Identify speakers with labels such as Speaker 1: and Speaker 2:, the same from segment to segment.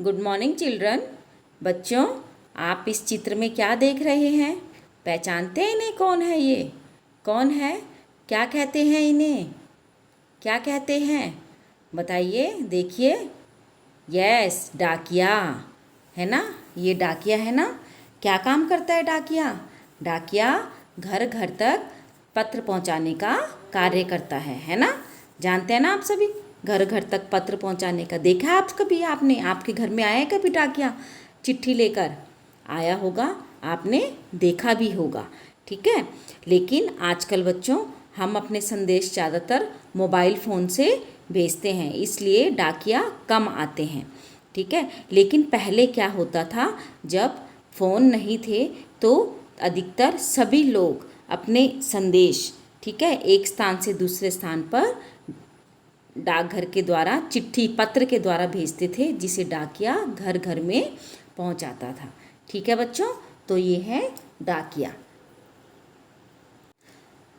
Speaker 1: Good morning children. बच्चों, आप इस चित्र में क्या देख रहे हैं? पहचानते हैं इन्हें? कौन है ये? कौन है? क्या कहते हैं इन्हें? क्या कहते हैं? बताइए, देखिए। यस, डाकिया है ना। ये डाकिया है ना। क्या काम करता है डाकिया? डाकिया घर घर तक पत्र पहुंचाने का कार्य करता है ना। जानते हैं ना आप सभी, घर घर तक पत्र पहुंचाने का। देखा है आप कभी? आपने आपके घर में आया है कभी डाकिया चिट्ठी लेकर? आया होगा, आपने देखा भी होगा, ठीक है। लेकिन आजकल बच्चों, हम अपने संदेश ज़्यादातर मोबाइल फ़ोन से भेजते हैं, इसलिए डाकिया कम आते हैं, ठीक है। लेकिन पहले क्या होता था, जब फ़ोन नहीं थे तो अधिकतर सभी लोग अपने संदेश, ठीक है, एक स्थान से दूसरे स्थान पर डाकघर के द्वारा, चिट्ठी पत्र के द्वारा भेजते थे, जिसे डाकिया घर घर में पहुंचाता था, ठीक है बच्चों। तो ये है डाकिया।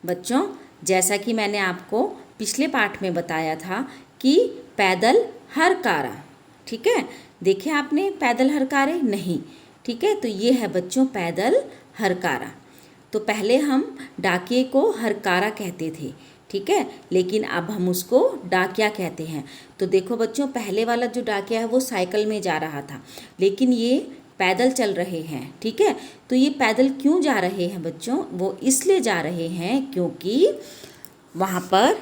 Speaker 1: बच्चों, जैसा कि मैंने आपको पिछले पाठ में बताया था कि पैदल हर कारा, ठीक है। देखे आपने पैदल हर कारे? नहीं, ठीक है। तो ये है बच्चों पैदल हरकारा। तो पहले हम डाकिये को हरकारा कहते थे, ठीक है, लेकिन अब हम उसको डाकिया कहते हैं। तो देखो बच्चों, पहले वाला जो डाकिया है वो साइकिल में जा रहा था, लेकिन ये पैदल चल रहे हैं, ठीक है। तो ये पैदल क्यों जा रहे हैं बच्चों? वो इसलिए जा रहे हैं क्योंकि वहाँ पर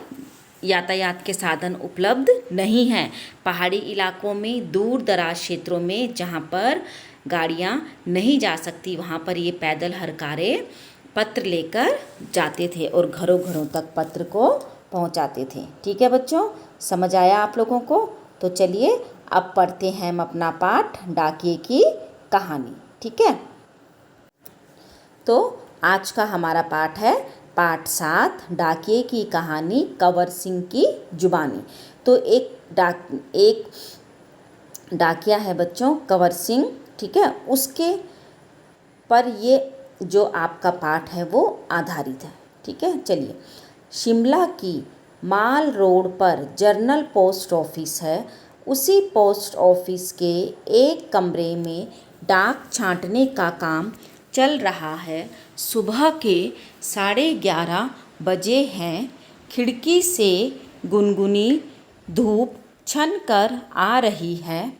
Speaker 1: यातायात के साधन उपलब्ध नहीं हैं। पहाड़ी इलाकों में, दूर दराज क्षेत्रों में जहाँ पर गाड़ियाँ नहीं जा सकती, वहाँ पर ये पैदल हरकारे पत्र लेकर जाते थे और घरों घरों तक पत्र को पहुँचाते थे, ठीक है बच्चों। समझ आया आप लोगों को? तो चलिए अब पढ़ते हैं हम अपना पाठ, डाकिये की कहानी, ठीक है। तो आज का हमारा पाठ है पाठ 7, डाकिये की कहानी, कंवर सिंह की जुबानी। तो एक डाकिया है बच्चों, कंवर सिंह, ठीक है। उसके पर ये जो आपका पाठ है वो आधारित है, ठीक है। चलिए, शिमला की माल रोड पर जनरल पोस्ट ऑफिस है। उसी पोस्ट ऑफिस के एक कमरे में डाक छांटने का काम चल रहा है। सुबह के 11:30 बजे हैं। खिड़की से गुनगुनी धूप छन कर आ रही है।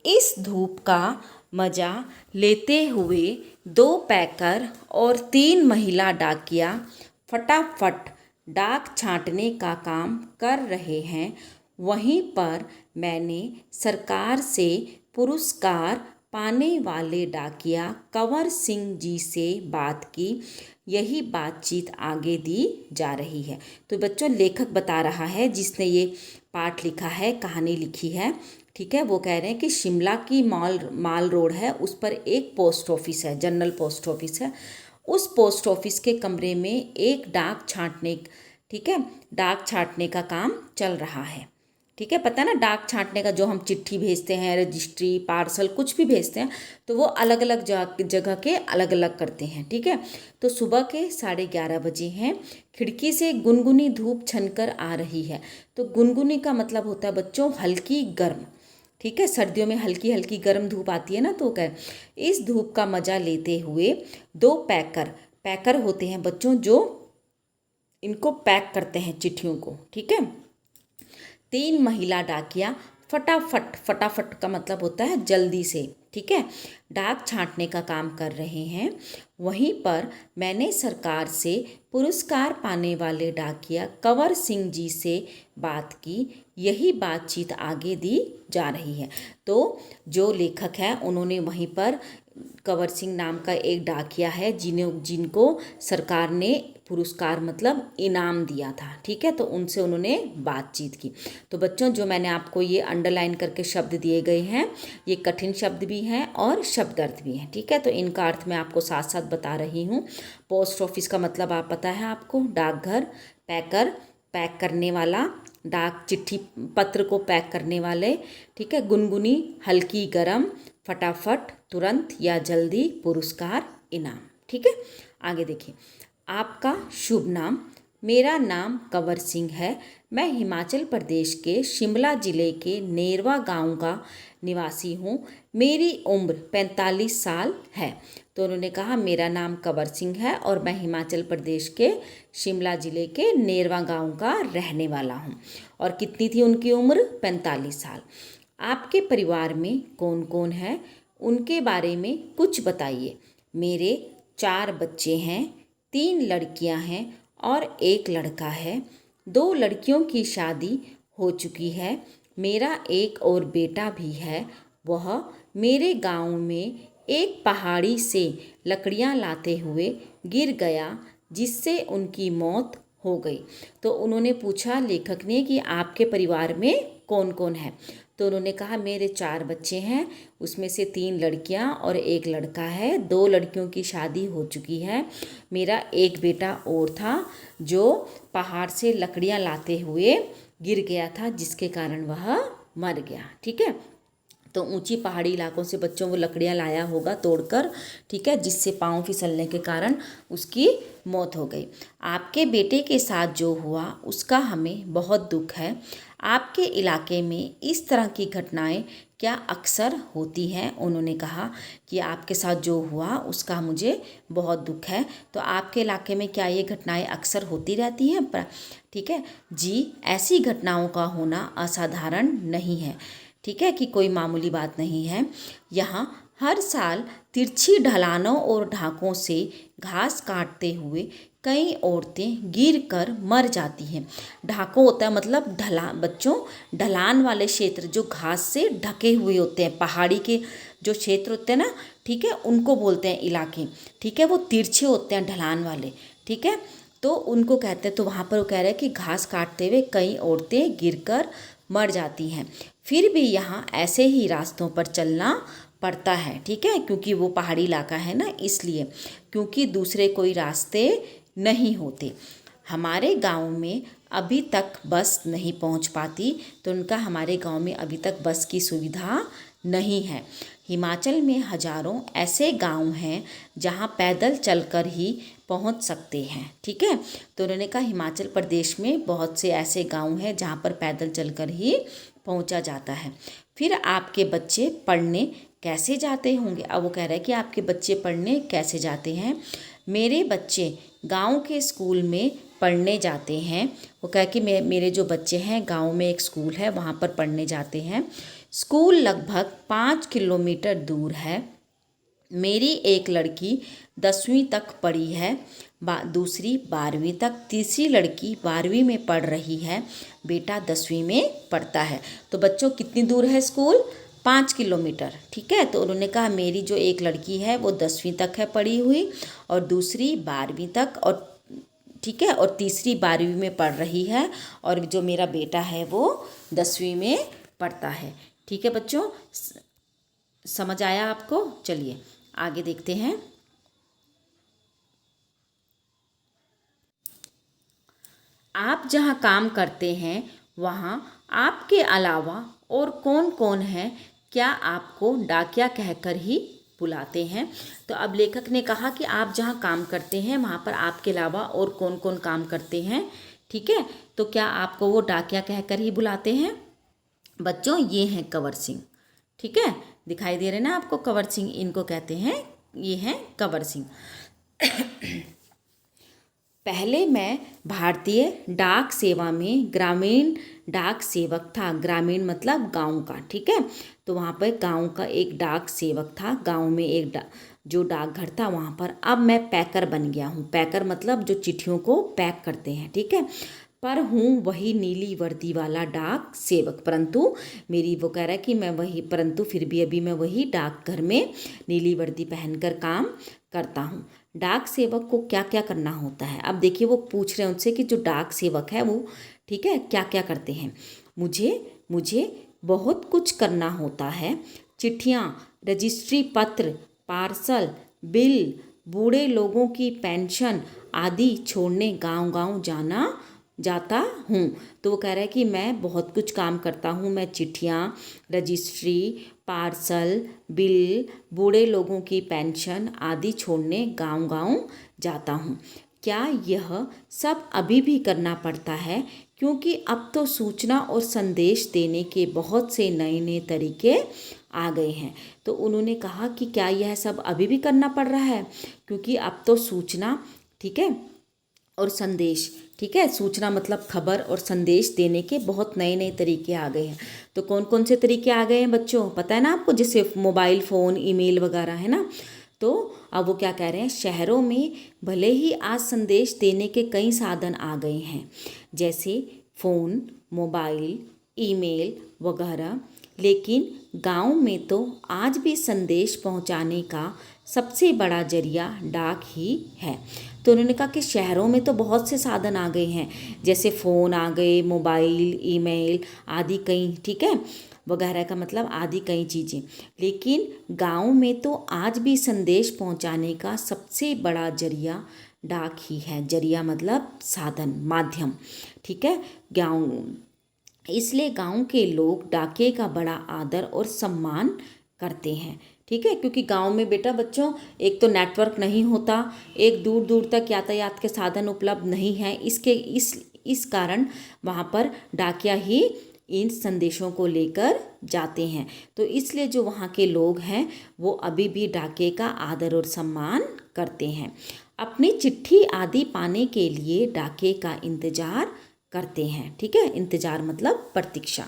Speaker 1: इस धूप का मज़ा लेते हुए 2 पैकर और 3 महिला डाकिया फटाफट डाक छांटने का काम कर रहे हैं। वहीं पर मैंने सरकार से पुरस्कार पाने वाले डाकिया कंवर सिंह जी से बात की। यही बातचीत आगे दी जा रही है। तो बच्चों, लेखक बता रहा है, जिसने ये पाठ लिखा है, कहानी लिखी है, ठीक है, वो कह रहे हैं कि शिमला की माल रोड है, उस पर एक पोस्ट ऑफिस है, जनरल पोस्ट ऑफिस है। उस पोस्ट ऑफिस के कमरे में एक डाक छांटने का काम चल रहा है, ठीक है। पता है ना, डाक छांटने का, जो हम चिट्ठी भेजते हैं, रजिस्ट्री, पार्सल, कुछ भी भेजते हैं, तो वो अलग अलग जगह के अलग अलग करते हैं, ठीक है। तो सुबह के 11:30 बजे हैं। खिड़की से गुनगुनी धूप छनकर आ रही है। तो गुनगुनी का मतलब होता है बच्चों हल्की गर्म, ठीक है। सर्दियों में हल्की हल्की गर्म धूप आती है ना, तो इस धूप का मज़ा लेते हुए 2 पैकर होते हैं बच्चों, जो इनको पैक करते हैं चिट्ठियों को, ठीक है। 3 महिला डाकिया फटाफट का मतलब होता है जल्दी से, ठीक है, डाक छांटने का काम कर रहे हैं। वहीं पर मैंने सरकार से पुरस्कार पाने वाले डाकिया कंवर सिंह जी से बात की। यही बातचीत आगे दी जा रही है। तो जो लेखक है, उन्होंने वहीं पर कंवर सिंह नाम का एक डाकिया है, जिनको सरकार ने पुरस्कार मतलब इनाम दिया था, ठीक है। तो उनसे उन्होंने बातचीत की। तो बच्चों, जो मैंने आपको ये अंडरलाइन करके शब्द दिए गए हैं, ये कठिन शब्द भी हैं और शब्द अर्थ भी हैं, ठीक है। तो इनका अर्थ मैं आपको साथ साथ बता रही हूँ। पोस्ट ऑफिस का मतलब आप पता है आपको, डाकघर, पैकर, पैक करने वाला, डाक चिट्ठी पत्र को पैक करने वाले, ठीक है। गुनगुनी हल्की गरम, फटाफट तुरंत या जल्दी, पुरस्कार इनाम, ठीक है। आगे देखिए, आपका शुभ नाम। मेरा नाम कंवर सिंह है। मैं हिमाचल प्रदेश के शिमला ज़िले के नेरवा गांव का निवासी हूँ। मेरी उम्र 45 साल है। तो उन्होंने कहा मेरा नाम कंवर सिंह है और मैं हिमाचल प्रदेश के शिमला ज़िले के नेरवा गांव का रहने वाला हूँ। और कितनी थी उनकी उम्र? 45 साल। आपके परिवार में कौन कौन है, उनके बारे में कुछ बताइए। मेरे 4 बच्चे हैं, 3 लड़कियां हैं और 1 लड़का है। 2 लड़कियों की शादी हो चुकी है। मेरा एक और बेटा भी है। वह मेरे गांव में एक पहाड़ी से लकड़ियां लाते हुए गिर गया, जिससे उनकी मौत हो गई। तो उन्होंने पूछा लेखक ने कि आपके परिवार में कौन कौन है। तो उन्होंने कहा मेरे 4 बच्चे हैं, उसमें से 3 लड़कियां और 1 लड़का है। 2 लड़कियों की शादी हो चुकी है। मेरा एक बेटा और था जो पहाड़ से लकड़ियां लाते हुए गिर गया था, जिसके कारण वह मर गया। ठीक है, तो ऊंची पहाड़ी इलाकों से बच्चों वो लकड़ियां लाया होगा तोड़कर, ठीक है, जिससे पाँव फिसलने के कारण उसकी मौत हो गई। आपके बेटे के साथ जो हुआ उसका हमें बहुत दुख है। आपके इलाके में इस तरह की घटनाएं क्या अक्सर होती हैं? उन्होंने कहा कि आपके साथ जो हुआ उसका मुझे बहुत दुख है। तो आपके इलाके में क्या ये घटनाएं अक्सर होती रहती हैं? ठीक है जी, ऐसी घटनाओं का होना असाधारण नहीं है। ठीक है, कि कोई मामूली बात नहीं है। यहाँ हर साल तिरछी ढलानों और ढाकों से घास काटते हुए कई औरतें गिरकर मर जाती हैं। ढाकों होता है मतलब ढलान वाले क्षेत्र जो घास से ढके हुए होते हैं, पहाड़ी के जो क्षेत्र होते हैं ना, ठीक है, उनको बोलते हैं इलाके। ठीक है, वो तिरछे होते हैं ढलान वाले। ठीक है, तो उनको कहते हैं। तो वहाँ पर वो कह रहे हैं कि घास काटते हुए कई औरतें गिरकर मर जाती हैं। फिर भी यहाँ ऐसे ही रास्तों पर चलना पड़ता है। ठीक है, क्योंकि वो पहाड़ी इलाका है ना, इसलिए, क्योंकि दूसरे कोई रास्ते नहीं होते। हमारे गांव में अभी तक बस नहीं पहुंच पाती। तो उनका हमारे गांव में अभी तक बस की सुविधा नहीं है। हिमाचल में हजारों ऐसे गांव हैं जहां पैदल चलकर ही पहुंच सकते हैं। ठीक है, तो उन्होंने कहा हिमाचल प्रदेश में बहुत से ऐसे गांव हैं जहां पर पैदल चलकर ही पहुंचा जाता है। फिर आपके बच्चे पढ़ने कैसे जाते होंगे? अब वो कह रहे हैं कि आपके बच्चे पढ़ने कैसे जाते हैं। मेरे बच्चे गांव के स्कूल में पढ़ने जाते हैं। वो कह कि मेरे जो बच्चे हैं गांव में एक स्कूल है, वहाँ पर पढ़ने जाते हैं। स्कूल लगभग 5 किलोमीटर दूर है। मेरी एक लड़की 10वीं तक पढ़ी है, दूसरी 12वीं तक, तीसरी लड़की 12वीं में पढ़ रही है, बेटा 10वीं में पढ़ता है। तो बच्चों कितनी दूर है स्कूल? 5 किलोमीटर। ठीक है, तो उन्होंने कहा मेरी जो एक लड़की है वो 10वीं तक है पढ़ी हुई, और दूसरी 12वीं तक, और ठीक है, और तीसरी 12वीं में पढ़ रही है, और जो मेरा बेटा है वो 10वीं में पढ़ता है। ठीक है बच्चों, समझ आया आपको? चलिए आगे देखते हैं। आप जहाँ काम करते हैं वहाँ आपके अलावा और कौन कौन है? क्या आपको डाकिया कहकर ही बुलाते हैं? तो अब लेखक ने कहा कि आप जहाँ काम करते हैं वहाँ पर आपके अलावा और कौन कौन काम करते हैं। ठीक है, तो क्या आपको वो डाकिया कहकर ही बुलाते हैं? बच्चों ये हैं कंवर सिंह। ठीक है, दिखाई दे रहे ना आपको कंवर सिंह, इनको कहते हैं, ये हैं कंवर सिंह। पहले मैं भारतीय डाक सेवा में ग्रामीण डाक सेवक था। ग्रामीण मतलब गांव का। ठीक है, तो वहाँ पर गांव का एक डाक सेवक था। गांव में एक जो डाकघर था वहाँ पर। अब मैं पैकर बन गया हूँ। पैकर मतलब जो चिट्ठियों को पैक करते हैं। ठीक है, पर हूँ वही नीली वर्दी वाला डाक सेवक। परंतु मेरी, वो कह रहा है कि मैं वही, परंतु फिर भी अभी मैं वही डाकघर में नीली वर्दी पहनकर काम करता हूँ। डाक सेवक को क्या क्या करना होता है? अब देखिए वो पूछ रहे हैं उनसे कि जो डाक सेवक है वो, ठीक है, क्या क्या करते हैं। मुझे बहुत कुछ करना होता है। चिट्ठियाँ, रजिस्ट्री पत्र, पार्सल, बिल, बूढ़े लोगों की पेंशन आदि छोड़ने गांव-गांव जाता हूँ। तो वो कह रहा है कि मैं बहुत कुछ काम करता हूँ। मैं चिट्ठियाँ, रजिस्ट्री, पार्सल, बिल, बूढ़े लोगों की पेंशन आदि छोड़ने गांव-गांव जाता हूँ। क्या यह सब अभी भी करना पड़ता है, क्योंकि अब तो सूचना और संदेश देने के बहुत से नए नए तरीके आ गए हैं। तो उन्होंने कहा कि क्या यह सब अभी भी करना पड़ रहा है, क्योंकि अब तो सूचना, ठीक है, और संदेश, ठीक है, सूचना मतलब खबर और संदेश देने के बहुत नए नए तरीके आ गए हैं। तो कौन कौन से तरीके आ गए हैं बच्चों, पता है ना आपको, जैसे मोबाइल फ़ोन, ईमेल वगैरह, है ना। तो अब वो क्या कह रहे हैं, शहरों में भले ही आज संदेश देने के कई साधन आ गए हैं, जैसे फ़ोन, मोबाइल, ईमेल वगैरह, लेकिन गांव में तो आज भी संदेश पहुंचाने का सबसे बड़ा जरिया डाक ही है। तो उन्होंने कहा कि शहरों में तो बहुत से साधन आ गए हैं, जैसे फ़ोन आ गए, मोबाइल, ईमेल आदि कई, ठीक है, वगैरह का मतलब आदि कई चीज़ें, लेकिन गांव में तो आज भी संदेश पहुंचाने का सबसे बड़ा जरिया डाक ही है। जरिया मतलब साधन, माध्यम, ठीक है, गांव। इसलिए गांव के लोग डाके का बड़ा आदर और सम्मान करते हैं, ठीक है, क्योंकि गांव में बेटा बच्चों एक तो नेटवर्क नहीं होता, एक दूर दूर तक यातायात के साधन उपलब्ध नहीं हैं, इस कारण वहाँ पर डाकिया ही इन संदेशों को लेकर जाते हैं। तो इसलिए जो वहाँ के लोग हैं वो अभी भी डाके का आदर और सम्मान करते हैं। अपनी चिट्ठी आदि पाने के लिए डाके का इंतज़ार करते हैं, ठीक है, इंतज़ार मतलब प्रतीक्षा।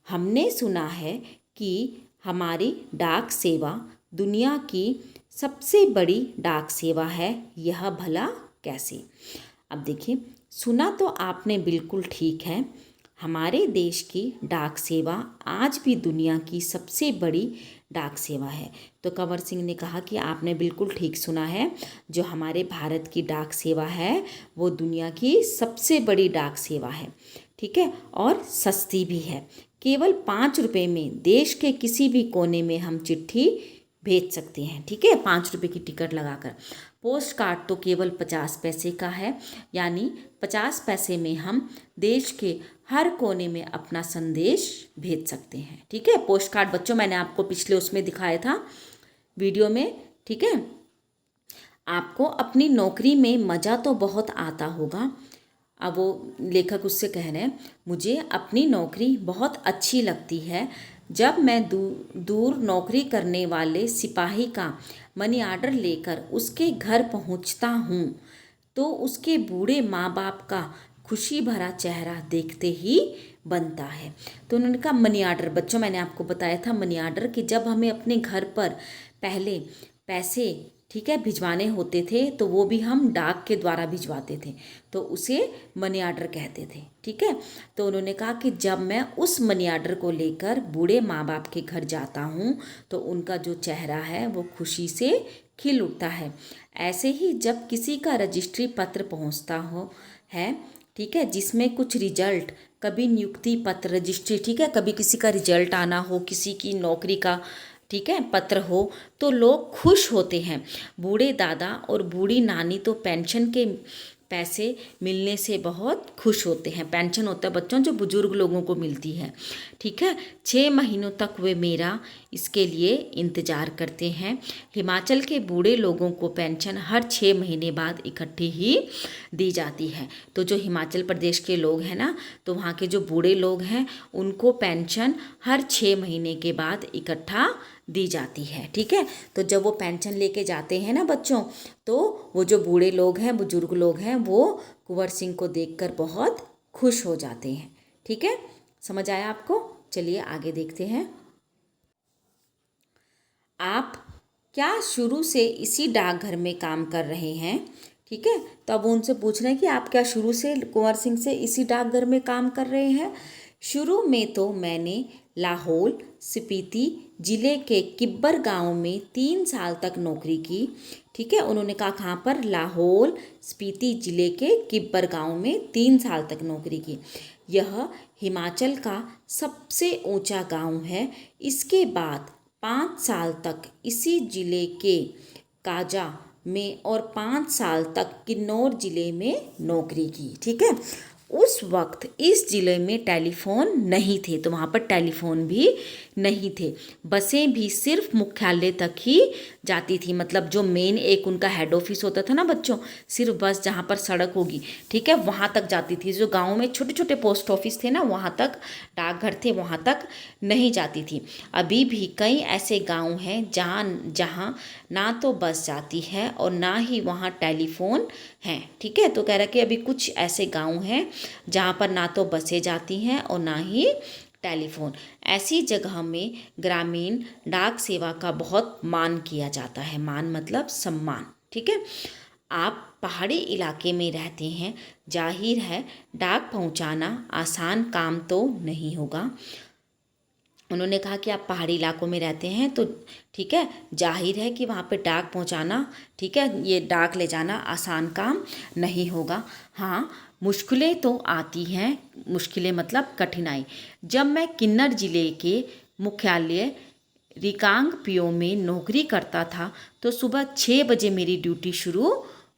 Speaker 1: हमने सुना है कि हमारी डाक सेवा दुनिया की सबसे बड़ी डाक सेवा है, यह भला कैसे। अब देखिए, सुना तो आपने बिल्कुल ठीक है, हमारे देश की डाक सेवा आज भी दुनिया की सबसे बड़ी डाक सेवा है। तो कंवर सिंह ने कहा कि आपने बिल्कुल ठीक सुना है, जो हमारे भारत की डाक सेवा है वो दुनिया की सबसे बड़ी डाक सेवा है, ठीक है, और सस्ती भी है। केवल 5 रुपये में देश के किसी भी कोने में हम चिट्ठी भेज सकते हैं, ठीक है, 5 रुपये की टिकट लगाकर। पोस्ट कार्ड तो केवल 50 पैसे का है, यानी 50 पैसे में हम देश के हर कोने में अपना संदेश भेज सकते हैं, ठीक है। पोस्ट कार्ड बच्चों मैंने आपको पिछले उसमें दिखाया था वीडियो में, ठीक है। आपको अपनी नौकरी में मज़ा तो बहुत आता होगा। अब वो लेखक उससे कह रहे हैं, मुझे अपनी नौकरी बहुत अच्छी लगती है। जब मैं दूर नौकरी करने वाले सिपाही का मनी आर्डर लेकर उसके घर पहुंचता हूं, तो उसके बूढ़े माँ बाप का खुशी भरा चेहरा देखते ही बनता है। तो उन्होंने कहा मनी आर्डर, बच्चों मैंने आपको बताया था मनी आर्डर कि जब हमें अपने घर पर पहले पैसे, ठीक है, भिजवाने होते थे तो वो भी हम डाक के द्वारा भिजवाते थे, तो उसे मनी आर्डर कहते थे, ठीक है। तो उन्होंने कहा कि जब मैं उस मनी आर्डर को लेकर बूढ़े माँ बाप के घर जाता हूँ तो उनका जो चेहरा है वो खुशी से खिल उठता है। ऐसे ही जब किसी का रजिस्ट्री पत्र पहुँचता हो है, ठीक है, जिसमें कुछ रिजल्ट, कभी नियुक्ति पत्र, रजिस्ट्री, ठीक है, कभी किसी का रिजल्ट आना हो, किसी की नौकरी का, ठीक है, पत्र हो, तो लोग खुश होते हैं। बूढ़े दादा और बूढ़ी नानी तो पेंशन के पैसे मिलने से बहुत खुश होते हैं। पेंशन होता है बच्चों जो बुजुर्ग लोगों को मिलती है, ठीक है। 6 महीनों तक वे मेरा इसके लिए इंतज़ार करते हैं। हिमाचल के बूढ़े लोगों को पेंशन हर 6 महीने बाद इकट्ठी ही दी जाती है। तो जो हिमाचल प्रदेश के लोग हैं ना, तो वहाँ के जो बूढ़े लोग हैं उनको पेंशन हर 6 महीने के बाद इकट्ठा दी जाती है, ठीक है। तो जब वो पेंशन लेके जाते हैं ना बच्चों, तो वो जो बूढ़े लोग हैं, बुजुर्ग लोग हैं, वो कुंवर सिंह को देखकर बहुत खुश हो जाते हैं, ठीक है। समझ आया आपको? चलिए आगे देखते हैं। आप क्या शुरू से इसी डाकघर में काम कर रहे हैं, ठीक है। तो अब वो उनसे पूछ रहे हैं कि आप क्या शुरू से कुंवर सिंह से इसी डाकघर में काम कर रहे हैं। शुरू में तो मैंने लाहौल स्पीति ज़िले के किब्बर गांव में 3 साल तक नौकरी की, ठीक है। उन्होंने कहा कहाँ पर, लाहौल स्पीति ज़िले के किब्बर गांव में 3 साल तक नौकरी की। यह हिमाचल का सबसे ऊंचा गांव है। इसके बाद 5 साल तक इसी ज़िले के काजा में और 5 साल तक किन्नौर ज़िले में नौकरी की, ठीक है। उस वक्त इस ज़िले में टेलीफोन नहीं थे, तो वहाँ पर टेलीफोन भी नहीं थे। बसें भी सिर्फ मुख्यालय तक ही जाती थी, मतलब जो मेन एक उनका हेड ऑफिस होता था ना बच्चों, सिर्फ बस जहाँ पर सड़क होगी, ठीक है, वहाँ तक जाती थी। जो गाँव में छोटे छोटे पोस्ट ऑफिस थे ना, वहाँ तक डाकघर थे, वहाँ तक नहीं जाती थी। अभी भी कई ऐसे गाँव हैं जहाँ जहाँ ना तो बस जाती है और ना ही वहाँ टेलीफोन है, ठीक है। तो कह रहा कि अभी कुछ ऐसे गांव हैं जहाँ पर ना तो बसें जाती हैं और ना ही टेलीफोन। ऐसी जगह में ग्रामीण डाक सेवा का बहुत मान किया जाता है। मान मतलब सम्मान, ठीक है। आप पहाड़ी इलाके में रहते हैं, जाहिर है डाक पहुंचाना आसान काम तो नहीं होगा। उन्होंने कहा कि आप पहाड़ी इलाकों में रहते हैं तो ठीक है, जाहिर है कि वहाँ पे डाक पहुँचाना, ठीक है, ये डाक ले जाना आसान काम नहीं होगा। हाँ, मुश्किलें तो आती हैं, मुश्किलें मतलब कठिनाई। जब मैं किन्नर जिले के मुख्यालय रिकांगपिओ में नौकरी करता था तो सुबह 6 बजे मेरी ड्यूटी शुरू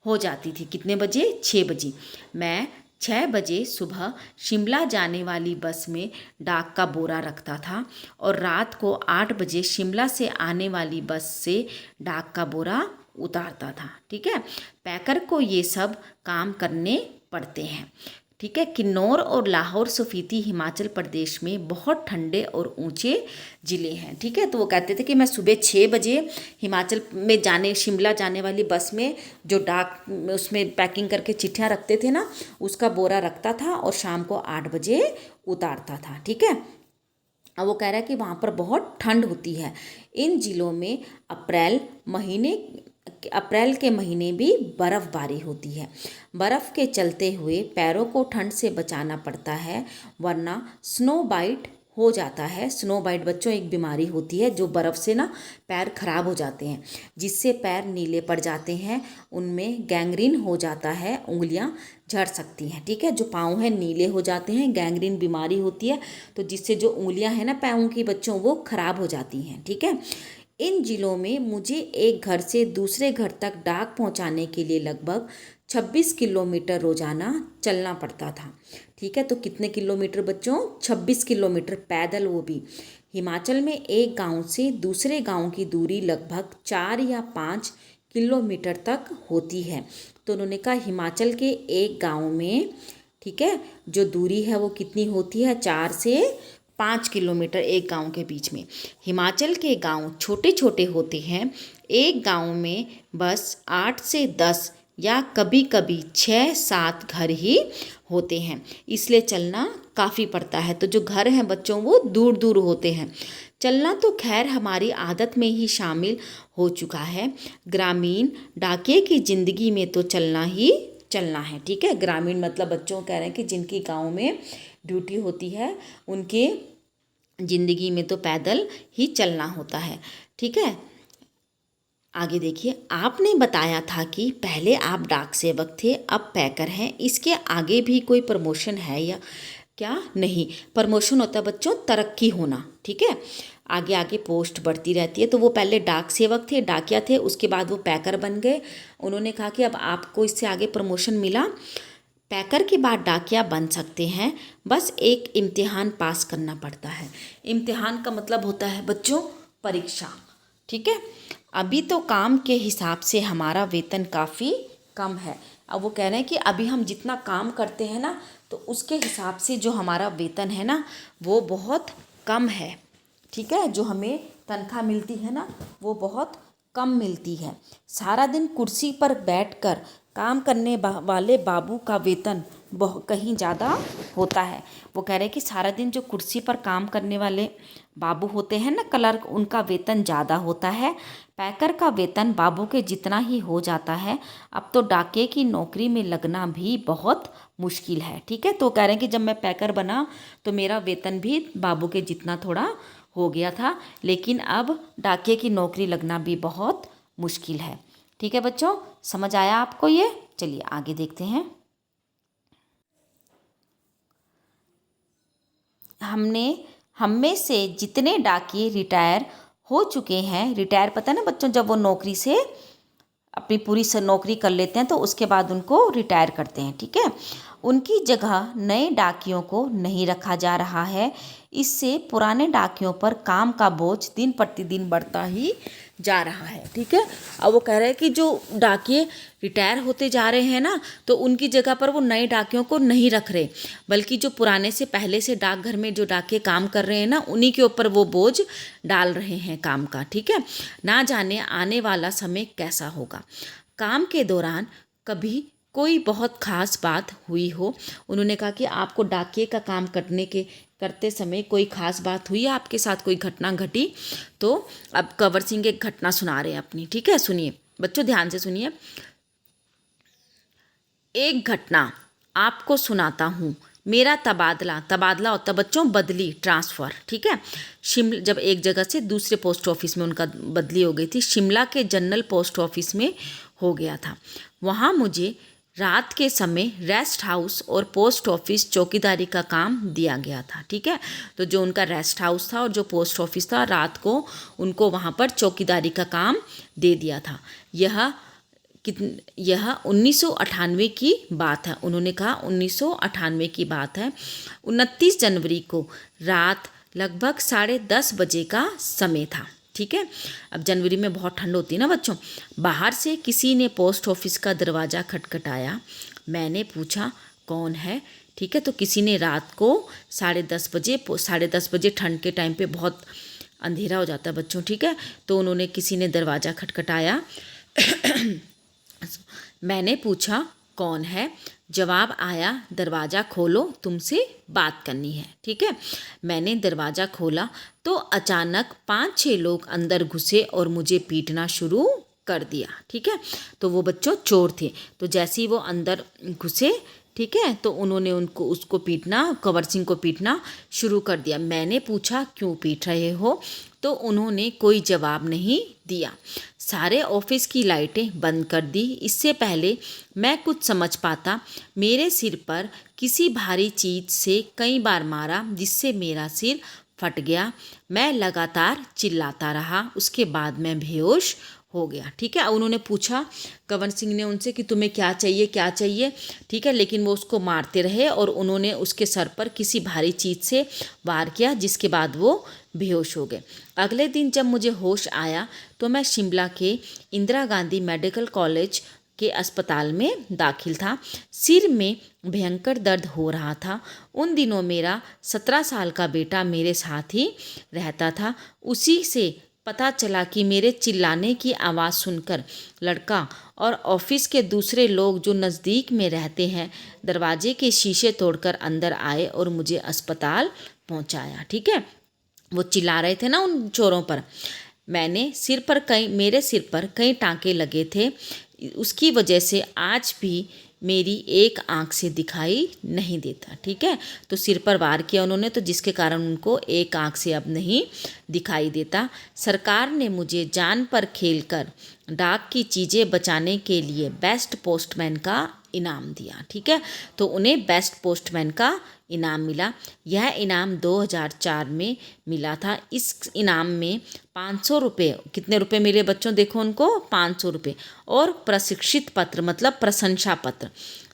Speaker 1: हो जाती थी। कितने बजे? 6 बजे। मैं 6 बजे सुबह शिमला जाने वाली बस में डाक का बोरा रखता था और रात को 8 बजे शिमला से आने वाली बस से डाक का बोरा उतारता था, ठीक है। पैकर को ये सब काम करने पड़ते हैं, ठीक है। किन्नौर और लाहौर स्फीति हिमाचल प्रदेश में बहुत ठंडे और ऊंचे ज़िले हैं, ठीक है। तो वो कहते थे कि मैं सुबह 6 बजे हिमाचल में जाने शिमला जाने वाली बस में जो डाक उसमें पैकिंग करके चिट्ठियाँ रखते थे ना, उसका बोरा रखता था और शाम को 8 बजे उतारता था, ठीक है। अब वो कह रहा है कि वहाँ पर बहुत ठंड होती है। इन ज़िलों में अप्रैल के महीने भी बर्फ़बारी होती है। बर्फ़ के चलते हुए पैरों को ठंड से बचाना पड़ता है, वरना स्नो बाइट हो जाता है। स्नो बाइट बच्चों एक बीमारी होती है जो बर्फ़ से ना पैर खराब हो जाते हैं, जिससे पैर नीले पड़ जाते हैं, उनमें गैंग्रीन हो जाता है, उंगलियां झड़ सकती हैं, ठीक है। जो पाँव हैं नीले हो जाते हैं, गैंग्रीन बीमारी होती है, तो जिससे जो उंगलियां हैं ना पाँव की बच्चों वो खराब हो जाती हैं, ठीक है। इन जिलों में मुझे एक घर से दूसरे घर तक डाक पहुंचाने के लिए लगभग 26 किलोमीटर रोजाना चलना पड़ता था, ठीक है। तो कितने किलोमीटर बच्चों? 26 किलोमीटर पैदल, वो भी। हिमाचल में एक गांव से दूसरे गांव की दूरी लगभग 4 या 5 किलोमीटर तक होती है। तो उन्होंने कहा हिमाचल के एक गांव में, ठीक है, जो दूरी है वो कितनी होती है? 4 से 5 किलोमीटर एक गांव के बीच में। हिमाचल के गांव छोटे छोटे होते हैं, एक गांव में बस 8 से 10 या कभी कभी 6-7 घर ही होते हैं, इसलिए चलना काफ़ी पड़ता है। तो जो घर हैं बच्चों वो दूर दूर होते हैं। चलना तो खैर हमारी आदत में ही शामिल हो चुका है। ग्रामीण डाकिये की ज़िंदगी में तो चलना ही चलना है, ठीक है। ग्रामीण मतलब बच्चों कह रहे हैं कि जिनकी गांव में ड्यूटी होती है उनके ज़िंदगी में तो पैदल ही चलना होता है, ठीक है। आगे देखिए, आपने बताया था कि पहले आप डाक सेवक थे, अब पैकर हैं। इसके आगे भी कोई प्रमोशन है या क्या? नहीं, प्रमोशन होता है बच्चों तरक्की होना, ठीक है। आगे आगे पोस्ट बढ़ती रहती है। तो वो पहले डाक सेवक थे, डाकिया थे, उसके बाद वो पैकर बन गए। उन्होंने कहा कि अब आपको इससे आगे प्रमोशन मिला, पैकर के बाद डाकिया बन सकते हैं, बस एक इम्तिहान पास करना पड़ता है। इम्तिहान का मतलब होता है बच्चों परीक्षा, ठीक है। अभी तो काम के हिसाब से हमारा वेतन काफ़ी कम है। अब वो कह रहे हैं कि अभी हम जितना काम करते हैं ना, तो उसके हिसाब से जो हमारा वेतन है ना वो बहुत कम है, ठीक है। जो हमें तनख्वाह मिलती है ना वो बहुत कम मिलती है। सारा दिन कुर्सी पर बैठकर काम करने वाले बाबू का वेतन कहीं ज़्यादा होता है। वो कह रहे हैं कि सारा दिन जो कुर्सी पर काम करने वाले बाबू होते हैं ना, क्लर्क, उनका वेतन ज़्यादा होता है। पैकर का वेतन बाबू के जितना ही हो जाता है। अब तो डाके की नौकरी में लगना भी बहुत मुश्किल है, ठीक है। तो कह रहे हैं कि जब मैं पैकर बना तो मेरा वेतन भी बाबू के जितना थोड़ा हो गया था, लेकिन अब डाके की नौकरी लगना भी बहुत मुश्किल है, ठीक है बच्चों। समझ आया आपको ये? चलिए आगे देखते हैं। हम में से जितने डाकिये रिटायर हो चुके हैं, रिटायर पता है ना बच्चों, जब वो नौकरी से अपनी पूरी नौकरी कर लेते हैं तो उसके बाद उनको रिटायर करते हैं, ठीक है। उनकी जगह नए डाकियों को नहीं रखा जा रहा है। इससे पुराने डाकियों पर काम का बोझ दिन प्रतिदिन बढ़ता ही जा रहा है। ठीक है, अब वो कह रहे हैं कि जो डाकिये रिटायर होते जा रहे हैं ना, तो उनकी जगह पर वो नए डाकियों को नहीं रख रहे, बल्कि जो पुराने से पहले से डाकघर में जो डाकिये काम कर रहे हैं ना, उन्हीं के ऊपर वो बोझ डाल रहे हैं काम का। ठीक है, ना जाने आने वाला समय कैसा होगा। काम के दौरान कभी कोई बहुत ख़ास बात हुई हो। उन्होंने कहा कि आपको डाकिये का काम करते समय कोई ख़ास बात हुई, आपके साथ कोई घटना घटी। तो अब कंवर सिंह एक घटना सुना रहे हैं अपनी। ठीक है, सुनिए बच्चों, ध्यान से सुनिए। एक घटना आपको सुनाता हूँ। मेरा तबादला होता बच्चों बदली, ट्रांसफ़र। ठीक है, शिमला, जब एक जगह से दूसरे पोस्ट ऑफिस में उनका बदली हो गई थी, शिमला के जनरल पोस्ट ऑफिस में हो गया था। वहाँ मुझे रात के समय रेस्ट हाउस और पोस्ट ऑफिस चौकीदारी का काम दिया गया था। ठीक है, तो जो उनका रेस्ट हाउस था और जो पोस्ट ऑफिस था, रात को उनको वहाँ पर चौकीदारी का काम दे दिया था। यह 1998 की बात है। उन्होंने कहा 1998 की बात है। 29 जनवरी को रात लगभग 10:30 बजे का समय था। ठीक है, अब जनवरी में बहुत ठंड होती है ना बच्चों। बाहर से किसी ने पोस्ट ऑफिस का दरवाज़ा खटखटाया। मैंने पूछा कौन है। ठीक है, तो किसी ने रात को 10:30 बजे ठंड के टाइम पे बहुत अंधेरा हो जाता है बच्चों। ठीक है, तो उन्होंने किसी ने दरवाज़ा खटखटाया। मैंने पूछा कौन है। जवाब आया, दरवाज़ा खोलो, तुमसे बात करनी है। ठीक है, मैंने दरवाज़ा खोला तो अचानक 5-6 लोग अंदर घुसे और मुझे पीटना शुरू कर दिया। ठीक है, तो वो बच्चों चोर थे। तो जैसे ही वो अंदर घुसे, ठीक है, तो उन्होंने उसको पीटना, कंवर सिंह को पीटना शुरू कर दिया। मैंने पूछा क्यों पीट रहे हो, तो उन्होंने कोई जवाब नहीं दिया। सारे ऑफिस की लाइटें बंद कर दी। इससे पहले मैं कुछ समझ पाता, मेरे सिर पर किसी भारी चीज़ से कई बार मारा, जिससे मेरा सिर फट गया। मैं लगातार चिल्लाता रहा। उसके बाद मैं बेहोश हो गया। ठीक है, उन्होंने पूछा कंवर सिंह ने उनसे कि तुम्हें क्या चाहिए, क्या चाहिए। ठीक है, लेकिन वो उसको मारते रहे और उन्होंने उसके सर पर किसी भारी चीज़ से वार किया, जिसके बाद वो बेहोश हो गए। अगले दिन जब मुझे होश आया तो मैं शिमला के इंदिरा गांधी मेडिकल कॉलेज के अस्पताल में दाखिल था। सिर में भयंकर दर्द हो रहा था। उन दिनों मेरा 17 साल का बेटा मेरे साथ ही रहता था। उसी से पता चला कि मेरे चिल्लाने की आवाज़ सुनकर लड़का और ऑफिस के दूसरे लोग जो नज़दीक में रहते हैं, दरवाजे के शीशे तोड़कर अंदर आए और मुझे अस्पताल पहुंचाया। ठीक है, वो चिल्ला रहे थे ना उन चोरों पर। मेरे सिर पर कई टांके लगे थे। उसकी वजह से आज भी मेरी एक आंख से दिखाई नहीं देता। ठीक है, तो सिर पर वार किया उन्होंने, तो जिसके कारण उनको एक आंख से अब नहीं दिखाई देता। सरकार ने मुझे जान पर खेलकर डाक की चीज़ें बचाने के लिए बेस्ट पोस्टमैन का इनाम दिया। ठीक है, तो उन्हें बेस्ट पोस्टमैन का इनाम मिला। यह इनाम 2004 में मिला था। इस इनाम में 500 रुपये, कितने रुपए मिले बच्चों, देखो उनको 500 रुपये, और प्रशिक्षित पत्र मतलब प्रशंसा पत्र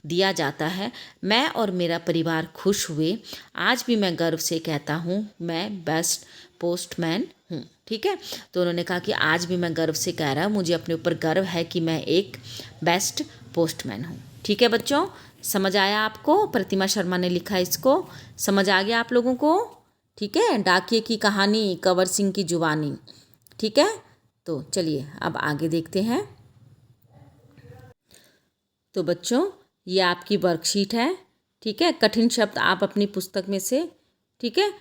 Speaker 1: दिया जाता है। मैं और मेरा परिवार खुश हुए। आज भी मैं गर्व से कहता हूँ मैं बेस्ट पोस्टमैन हूँ। ठीक है, तो उन्होंने कहा कि आज भी मैं गर्व से कह रहा हूँ, मुझे अपने ऊपर गर्व है कि मैं एक बेस्ट पोस्टमैन हूँ। ठीक है बच्चों, समझ आया आपको? प्रतिमा शर्मा ने लिखा इसको, समझ आ गया आप लोगों को? ठीक है, डाकिये की कहानी, कंवर सिंह की जुबानी। ठीक है, तो चलिए अब आगे देखते हैं। तो बच्चों ये आपकी वर्कशीट है। ठीक है, कठिन शब्द आप अपनी पुस्तक में से, ठीक है,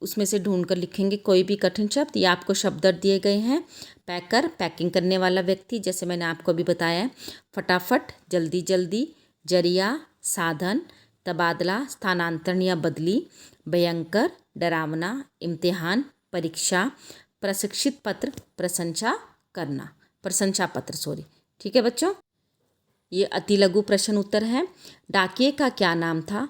Speaker 1: उसमें से ढूंढ कर लिखेंगे कोई भी कठिन शब्द। ये आपको शब्द दिए गए हैं। पैकर, पैकिंग करने वाला व्यक्ति, जैसे मैंने आपको अभी बताया है। फटाफट, जल्दी जल्दी। जरिया, साधन। तबादला, स्थानांतरण या बदली। भयंकर, डरावना। इम्तिहान, परीक्षा। प्रशिक्षित पत्र, प्रशंसा पत्र, सॉरी। ठीक है बच्चों, ये अति लघु प्रश्न उत्तर है। डाकिये का क्या नाम था?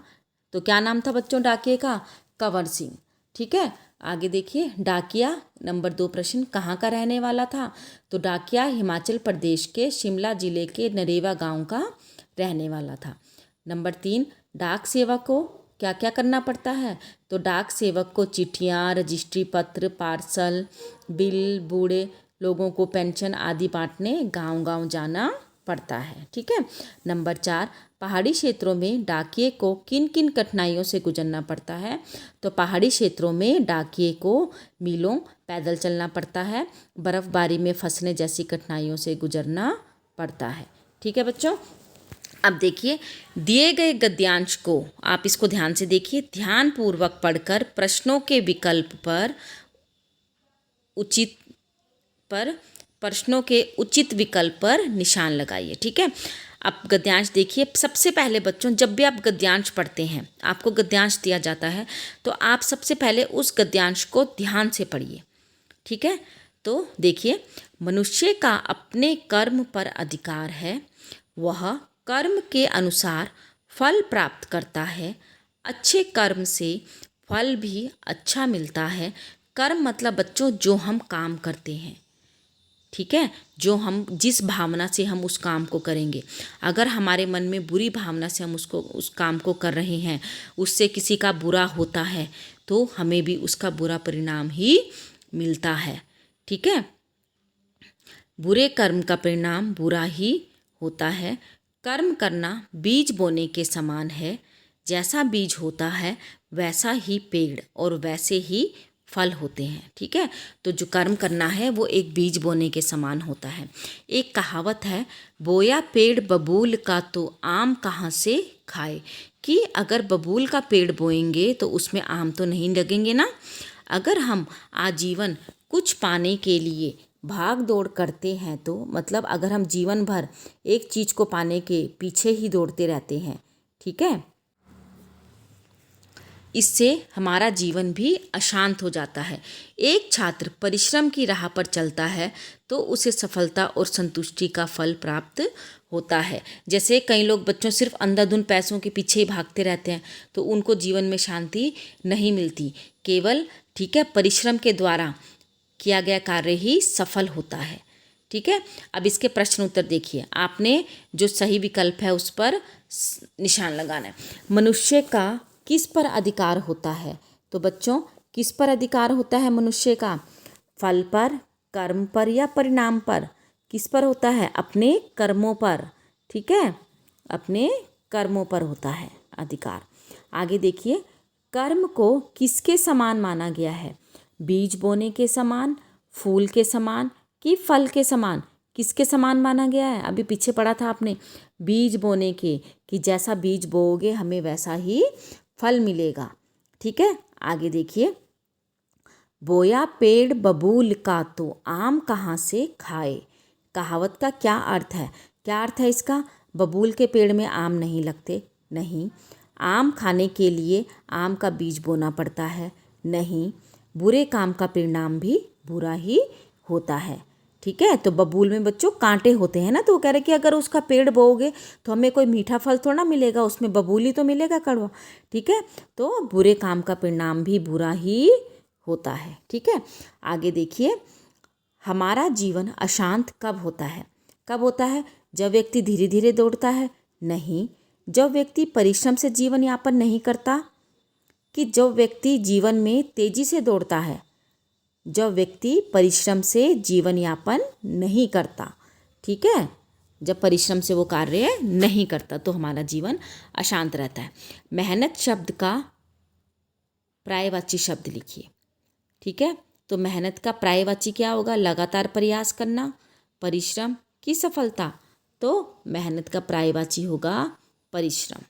Speaker 1: तो क्या नाम था बच्चों डाकिये का? कंवर सिंह। ठीक है, आगे देखिए। डाकिया, नंबर 2 प्रश्न, कहाँ का रहने वाला था? तो डाकिया हिमाचल प्रदेश के शिमला जिले के नरेवा गांव का रहने वाला था। नंबर 3, डाक सेवक को क्या क्या करना पड़ता है? तो डाक सेवक को चिट्ठियाँ, रजिस्ट्री पत्र, पार्सल, बिल, बूढ़े लोगों को पेंशन आदि बांटने गांव-गांव जाना पड़ता है। ठीक है। नंबर 4, पहाड़ी क्षेत्रों में डाकिये को किन किन कठिनाइयों से गुजरना पड़ता है? तो पहाड़ी क्षेत्रों में डाकिये को मीलों पैदल चलना पड़ता है, बर्फबारी में फंसने जैसी कठिनाइयों से गुजरना पड़ता है। ठीक है बच्चों। अब देखिए, दिए गए गद्यांश को आप इसको ध्यान से देखिए, ध्यानपूर्वक पढ़कर प्रश्नों के उचित विकल्प पर निशान लगाइए। ठीक है। अब गद्यांश देखिए। सबसे पहले बच्चों, जब भी आप गद्यांश पढ़ते हैं, आपको गद्यांश दिया जाता है, तो आप सबसे पहले उस गद्यांश को ध्यान से पढ़िए। ठीक है। तो देखिए, मनुष्य का अपने कर्म पर अधिकार है, वह कर्म के अनुसार फल प्राप्त करता है, अच्छे कर्म से फल भी अच्छा मिलता है। कर्म मतलब बच्चों जो हम काम करते हैं, ठीक है, जो हम जिस भावना से हम उस काम को करेंगे। अगर हमारे मन में बुरी भावना से हम उस काम को कर रहे हैं, उससे किसी का बुरा होता है, तो हमें भी उसका बुरा परिणाम ही मिलता है। ठीक है। बुरे कर्म का परिणाम बुरा ही होता है। कर्म करना बीज बोने के समान है, जैसा बीज होता है वैसा ही पेड़ और वैसे ही फल होते हैं। ठीक है। तो जो कर्म करना है वो एक बीज बोने के समान होता है। एक कहावत है, बोया पेड़ बबूल का तो आम कहाँ से खाए, कि अगर बबूल का पेड़ बोएंगे तो उसमें आम तो नहीं लगेंगे ना। अगर हम आजीवन कुछ पाने के लिए भाग दौड़ करते हैं, तो मतलब अगर हम जीवन भर एक चीज़ को पाने के पीछे ही दौड़ते रहते हैं, ठीक है, इससे हमारा जीवन भी अशांत हो जाता है। एक छात्र परिश्रम की राह पर चलता है तो उसे सफलता और संतुष्टि का फल प्राप्त होता है। जैसे कई लोग बच्चों सिर्फ अंधाधुंध पैसों के पीछे ही भागते रहते हैं, तो उनको जीवन में शांति नहीं मिलती। केवल, ठीक है, परिश्रम के द्वारा किया गया कार्य ही सफल होता है। ठीक है। अब इसके प्रश्न उत्तर देखिए। आपने जो सही विकल्प है उस पर निशान लगाना है। मनुष्य का किस पर अधिकार होता है? तो बच्चों, किस पर अधिकार होता है मनुष्य का? फल पर, कर्म पर या परिणाम पर? किस पर होता है? अपने कर्मों पर। ठीक है, अपने कर्मों पर होता है अधिकार। आगे देखिए, कर्म को किसके समान माना गया है? बीज बोने के समान, फूल के समान कि फल के समान? किसके समान माना गया है? अभी पीछे पढ़ा था आपने, बीज बोने के, कि जैसा बीज बोओगे हमें वैसा ही फल मिलेगा। ठीक है। आगे देखिए, बोया पेड़ बबूल का तो आम कहाँ से खाए। कहावत का क्या अर्थ है? क्या अर्थ है इसका? बबूल के पेड़ में आम नहीं लगते? नहीं। आम खाने के लिए आम का बीज बोना पड़ता है? नहीं। बुरे काम का परिणाम भी बुरा ही होता है। ठीक है। तो बबूल में बच्चों कांटे होते हैं ना, तो वो कह रहे कि अगर उसका पेड़ बोओगे तो हमें कोई मीठा फल थोड़ा ना मिलेगा, उसमें बबूल ही तो मिलेगा, कड़वा। ठीक है। तो बुरे काम का परिणाम भी बुरा ही होता है। ठीक है। आगे देखिए, हमारा जीवन अशांत कब होता है? कब होता है? जब व्यक्ति धीरे धीरे दौड़ता है? नहीं। जब व्यक्ति परिश्रम से जीवन यापन नहीं करता, कि जब व्यक्ति जीवन में तेजी से दौड़ता है? जब व्यक्ति परिश्रम से जीवन यापन नहीं करता। ठीक है। जब परिश्रम से वो कार्य नहीं करता तो हमारा जीवन अशांत रहता है। मेहनत शब्द का पर्यायवाची शब्द लिखिए। ठीक है। तो मेहनत का पर्यायवाची क्या होगा? लगातार प्रयास करना, परिश्रम की सफलता। तो मेहनत का पर्यायवाची होगा परिश्रम।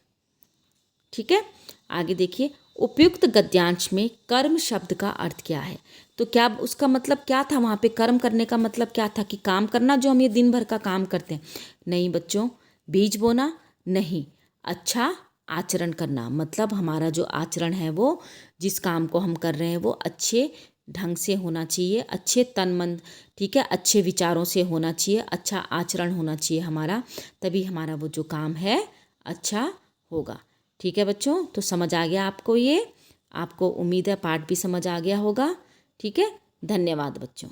Speaker 1: ठीक है। आगे देखिए, उपयुक्त गद्यांश में कर्म शब्द का अर्थ क्या है? तो क्या उसका मतलब क्या था? वहाँ पे कर्म करने का मतलब क्या था? कि काम करना, जो हम ये दिन भर का काम करते हैं? नहीं बच्चों। बीज बोना? नहीं। अच्छा आचरण करना, मतलब हमारा जो आचरण है वो, जिस काम को हम कर रहे हैं वो अच्छे ढंग से होना चाहिए, अच्छे तन मन, ठीक है, अच्छे विचारों से होना चाहिए, अच्छा आचरण होना चाहिए हमारा, तभी हमारा वो जो काम है अच्छा होगा। ठीक है बच्चों, तो समझ आ गया आपको? ये आपको उम्मीद है पाठ भी समझ आ गया होगा। ठीक है। धन्यवाद बच्चों।